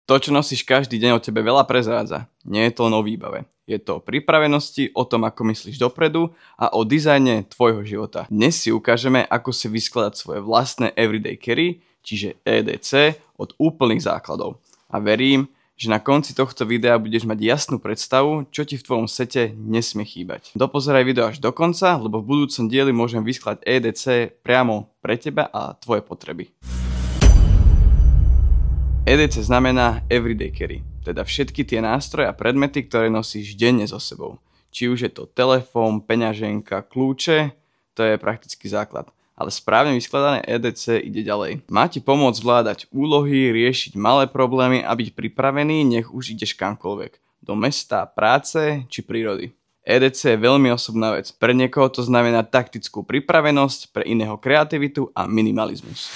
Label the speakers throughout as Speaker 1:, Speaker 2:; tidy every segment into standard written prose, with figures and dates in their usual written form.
Speaker 1: To, čo nosíš každý deň, o tebe veľa prezrádza. Nie je to len o výbave. Je to o pripravenosti, o tom, ako myslíš dopredu a o dizajne tvojho života. Dnes si ukážeme, ako si vyskladať svoje vlastné Everyday Carry, čiže EDC, od úplných základov. A verím, že na konci tohto videa budeš mať jasnú predstavu, čo ti v tvojom sete nesmie chýbať. Dopozeraj video až do konca, lebo v budúcom dieli môžem vyskladať EDC priamo pre teba a tvoje potreby. EDC znamená Everyday Carry, teda všetky tie nástroje a predmety, ktoré nosíš denne so sebou. Či už je to telefón, peňaženka, kľúče, to je praktický základ. Ale správne vyskladané EDC ide ďalej. Má ti pomôcť zvládať úlohy, riešiť malé problémy a byť pripravený, nech už ideš kamkoľvek. Do mesta, práce či prírody. EDC je veľmi osobná vec. Pre niekoho to znamená taktickú pripravenosť, pre iného kreativitu a minimalizmus.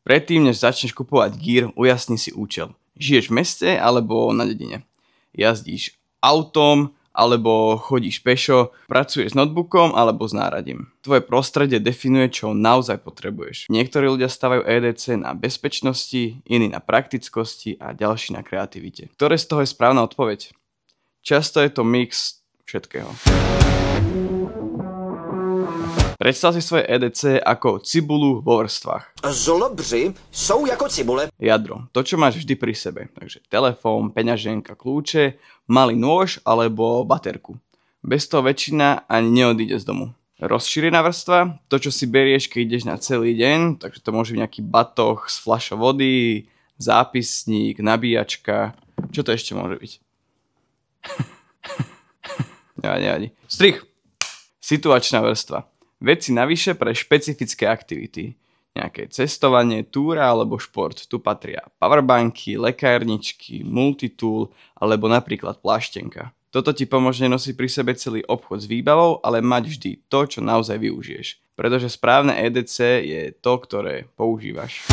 Speaker 1: Predtým, než začneš kupovať gear, ujasni si účel. Žiješ v meste alebo na dedine? Jazdíš autom alebo chodíš pešo? Pracuješ s notebookom alebo s náradím? Tvoje prostredie definuje, čo naozaj potrebuješ. Niektorí ľudia stavajú EDC na bezpečnosti, iní na praktickosti a ďalší na kreativite. Ktoré z toho je správna odpoveď? Často je to mix všetkého. Predstav si svoje EDC ako cibulu vo vrstvách.
Speaker 2: Žolobři sú ako cibule.
Speaker 1: Jadro, to čo máš vždy pri sebe. Takže telefón, peňaženka, kľúče, malý nôž alebo baterku. Bez toho väčšina ani neodíde z domu. Rozšírená vrstva, to čo si berieš, keď ideš na celý deň, takže to môže byť nejaký batoh z fľaša vody, zápisník, nabíjačka. Čo to ešte môže byť? Nevadí. Strich. Situačná vrstva. Veci navyše pre špecifické aktivity. Nejaké cestovanie, túra alebo šport. Tu patria powerbanky, lekárničky, multitool alebo napríklad pláštenka. Toto ti pomôže nosiť pri sebe celý obchod s výbavou, ale mať vždy to, čo naozaj využiješ. Pretože správne EDC je to, ktoré používaš.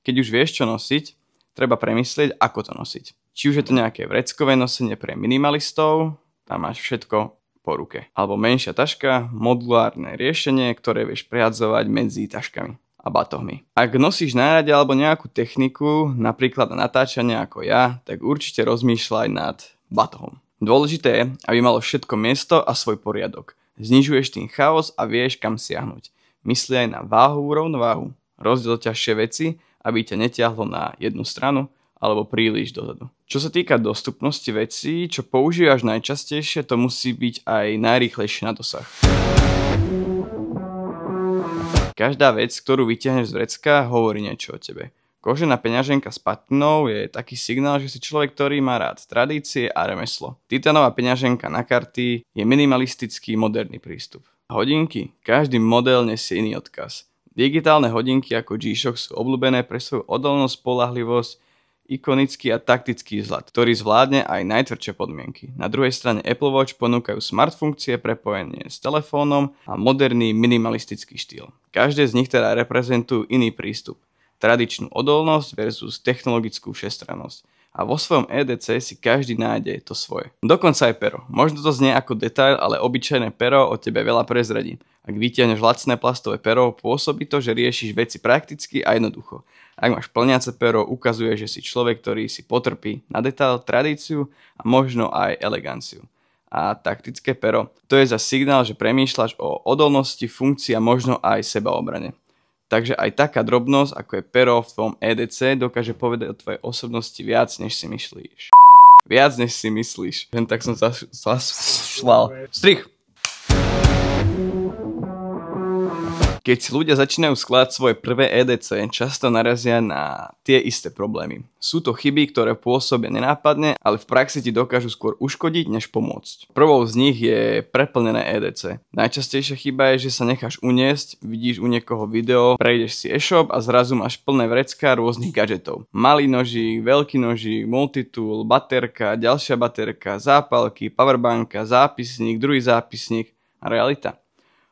Speaker 1: Keď už vieš, čo nosiť, treba premyslieť, ako to nosiť. Či už je to nejaké vreckové nosenie pre minimalistov, tam máš všetko po ruke. Alebo menšia taška, modulárne riešenie, ktoré vieš prehadzovať medzi taškami a batohmi. Ak nosíš nárade alebo nejakú techniku, napríklad na natáčanie ako ja, tak určite rozmýšľaj nad batohom. Dôležité je, aby malo všetko miesto a svoj poriadok. Znižuješ tým chaos a vieš, kam siahnuť. Mysli aj na váhu, rovnováhu. Rozdiel ťažšie veci, aby ťa netiahlo na jednu stranu alebo príliš dozadu. Čo sa týka dostupnosti vecí, čo používaš najčastejšie, to musí byť aj najrýchlejšie na dosah. Každá vec, ktorú vytiahneš z vrecka, hovorí niečo o tebe. Kožená peňaženka s patinou je taký signál, že si človek, ktorý má rád tradície a remeslo. Titanová peňaženka na karty je minimalistický moderný prístup. Hodinky, každý model nesie iný odkaz. Digitálne hodinky ako G-Shock sú obľúbené pre svoju odolnosť, spoľahlivosť, ikonický a taktický vzhľad, ktorý zvládne aj najtvrdšie podmienky. Na druhej strane Apple Watch ponúkajú smart funkcie, prepojenie s telefónom a moderný minimalistický štýl. Každé z nich teda reprezentujú iný prístup. Tradičnú odolnosť versus technologickú všestrannosť. A vo svojom EDC si každý nájde to svoje. Dokonca aj pero. Možno to znie ako detail, ale obyčajné pero o tebe veľa prezradí. Ak vytiahneš lacné plastové pero, pôsobí to, že riešiš veci prakticky a jednoducho. Ak máš plniace pero, ukazuje, že si človek, ktorý si potrpí na detail, tradíciu a možno aj eleganciu. A taktické pero, to je za signál, že premýšľaš o odolnosti, funkcii a možno aj sebaobrane. Takže aj taká drobnosť, ako je pero v tvojom EDC, dokáže povedať o tvojej osobnosti viac, než si myslíš. Viac, než si myslíš. Len tak som zašlal. Strich! Keď si ľudia začínajú skladať svoje prvé EDC, často narazia na tie isté problémy. Sú to chyby, ktoré pôsobia nenápadne, ale v praxi ti dokážu skôr uškodiť, než pomôcť. Prvou z nich je preplnené EDC. Najčastejšia chyba je, že sa necháš uniesť, vidíš u niekoho video, prejdeš si e-shop a zrazu máš plné vrecká rôznych gadžetov. Malý nožík, veľký nožík, multitool, baterka, ďalšia baterka, zápalky, powerbanka, zápisník, druhý zápisník a realita.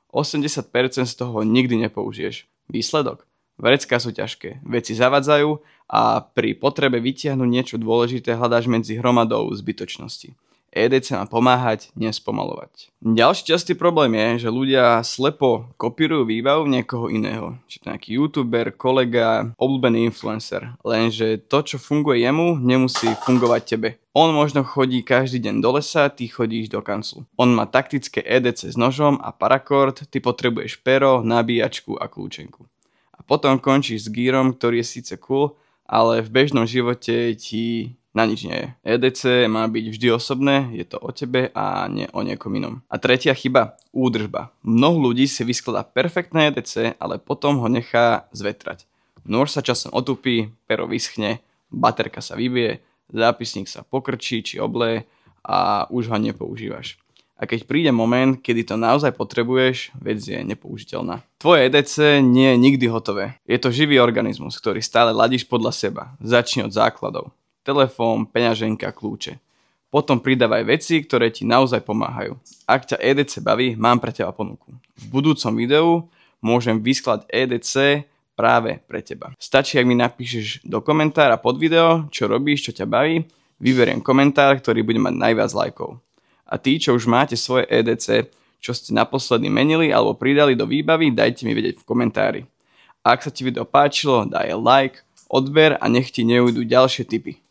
Speaker 1: 80% z toho nikdy nepoužiješ. Výsledok? Vrecká sú ťažké, veci zavadzajú a pri potrebe vytiahnuť niečo dôležité hľadáš medzi hromadou zbytočnosti. EDC má pomáhať, nespomalovať. Ďalší častý problém je, že ľudia slepo kopírujú výbavu niekoho iného. Či to nejaký youtuber, kolega, obľúbený influencer. Lenže to, čo funguje jemu, nemusí fungovať tebe. On možno chodí každý deň do lesa, ty chodíš do kanclu. On má taktické EDC s nožom a parakord, ty potrebuješ pero, nabíjačku a kľúčenku. A potom končíš s gírom, ktorý je síce cool, ale v bežnom živote ti na nič nie je. EDC má byť vždy osobné, je to o tebe a nie o niekom inom. A tretia chyba, údržba. Mnoho ľudí si vyskladá perfektné EDC, ale potom ho nechá zvetrať. Nôž sa časom otupí, pero vyschne, baterka sa vybije, zápisník sa pokrčí či obleje a už ho nepoužívaš. A keď príde moment, kedy to naozaj potrebuješ, vec je nepoužiteľná. Tvoje EDC nie je nikdy hotové. Je to živý organizmus, ktorý stále ladíš podľa seba. Začni od základov. Telefón, peňaženka, kľúče. Potom pridávaj veci, ktoré ti naozaj pomáhajú. Ak ťa EDC baví, mám pre teba ponuku. V budúcom videu môžem vyskladať EDC práve pre teba. Stačí, ak mi napíšeš do komentára pod video, čo robíš, čo ťa baví, vyberiem komentár, ktorý bude mať najviac lajkov. A tí, čo už máte svoje EDC, čo ste naposledy menili alebo pridali do výbavy, dajte mi vedieť v komentári. A ak sa ti video páčilo, daj like, odber a nech ti neujdu ďalšie tipy.